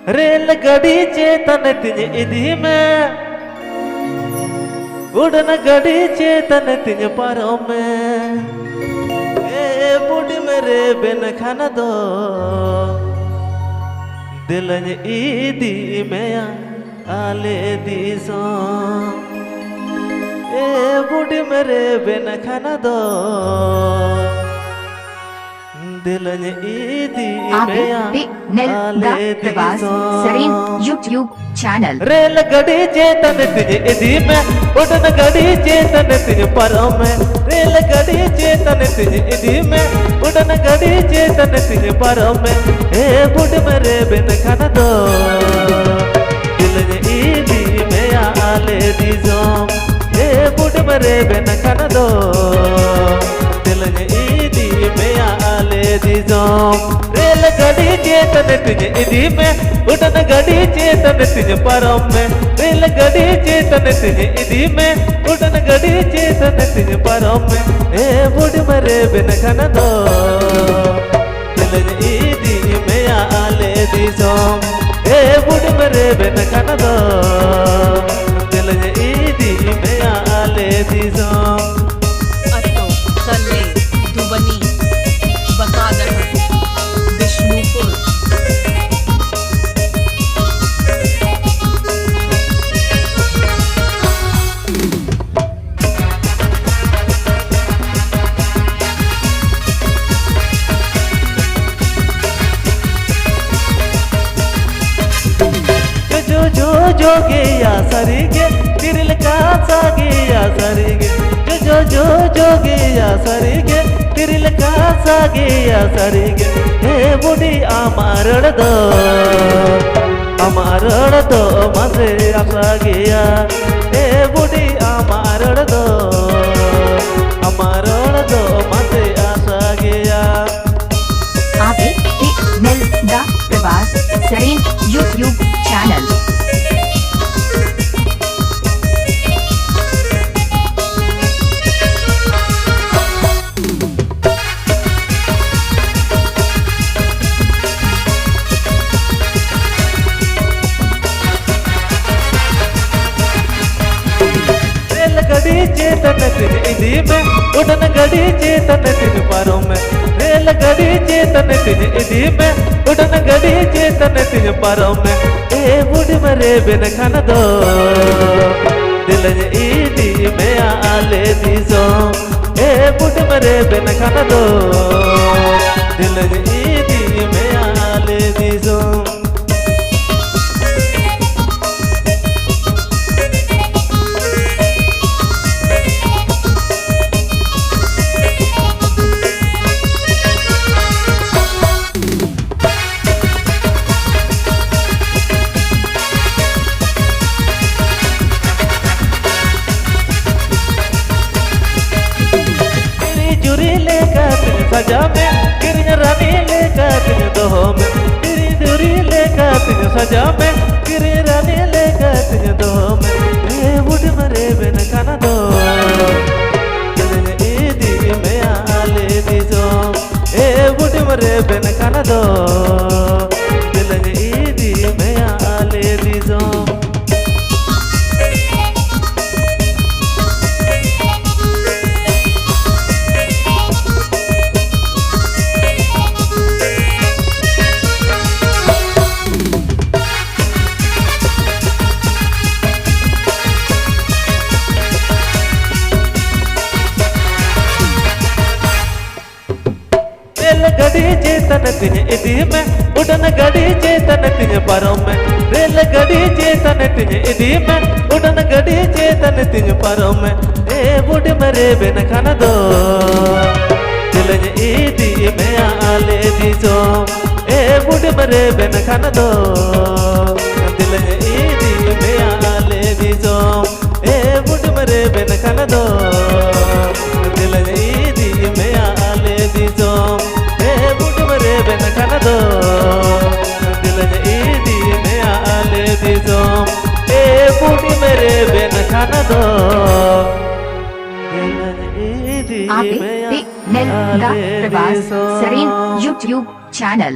रेलगाड़ी चेतन तिज इधी में उड़न गाड़ी चेतन तिज पारों में ए बुढ़ी मेरे बिन खाना दो दिलन ईदी में आले दी सो ए बुढ़ी मेरे बिन खाना दो दिलन ईदी में आले दी सो YouTube channel रेलगाड़ी चेतन तिज इधी में उड़न गाड़ी चेतन तिज पारों में रेलगाड़ी चेतन तिज इधी में उड़न गाड़ी चेतन तिज पारों में ए बुढ़ मेरे बिन खाना दो दिलन ईदी में आले दी सो ए बुढ़ मेरे बिन खाना दो दिलन ईदी में आले दी सो रेलगाड़ी चेतन तिज इधी में उड़न गाड़ी चेतन तिज पारों में रेलगाड़ी चेतन तिज इधी में उड़न गाड़ी चेतन तिज पारों में ए बुढ़ मरे बिन खाना दो दिलन ईदी में आले दी सो ए बुढ़ मरे बिन खाना दो दिलन ईदी में आले दी सो अत्तो तल्ले दुबनी बकादर विष्णुपुर जोगे या सरीगे तिरल का सागे या सरीगे जो जोगे या सरीगे तिरल का सागे या सरीगे हे बुढ़ी अमारण दो मसे आसा गया हे बुढ़ी अमारण दो मसे आसा गया Nelda Prabhas Sarin YouTube channel रेलगाड़ी चेतन तिज इधी में उड़न गाड़ी चेतन तिज पारों में रेलगाड़ी चेतन तिज इधी में उड़न गाड़ी चेतन तिज पारों में ए बुढ़ मरे बिन खाना दो दिलन ईदी में आले दी सो ए बुढ़ मरे बिन खाना दो दिलन ईदी में आले दी सो सजा में गिरज रानी लेकर तिज दो में तेरी दूरी लेकर तिज सजा में गिरज रानी लेकर तिज दो में ए बुढ़ मरे बिन खाना दो दिलन ईदी में आले दी सो ए बुढ़ मरे बिन खाना दो दिलन ईदी में आले दी सो रेलगाड़ी चेतन तिज इधी में उड़न गाड़ी चेतन तिज पारों में रेलगाड़ी चेतन तिज इधी में उड़न गाड़ी चेतन तिज पारों में ए बुढ़ मरे बिन खाना दो दिलन ईदी में आले दी सो ए बुढ़ मरे बिन खाना दो दिलन ईदी में आले दी सो ए बुढ़ मरे बिन खाना दो दिलन ईदी में आले दी सो बिन खाना दो दिलन ईदी में आले दी सो ए बूढ़ी मेरे बिन खाना दो दिलन ईदी में Nelda आले दी Prabhas सो Sarin YouTube channel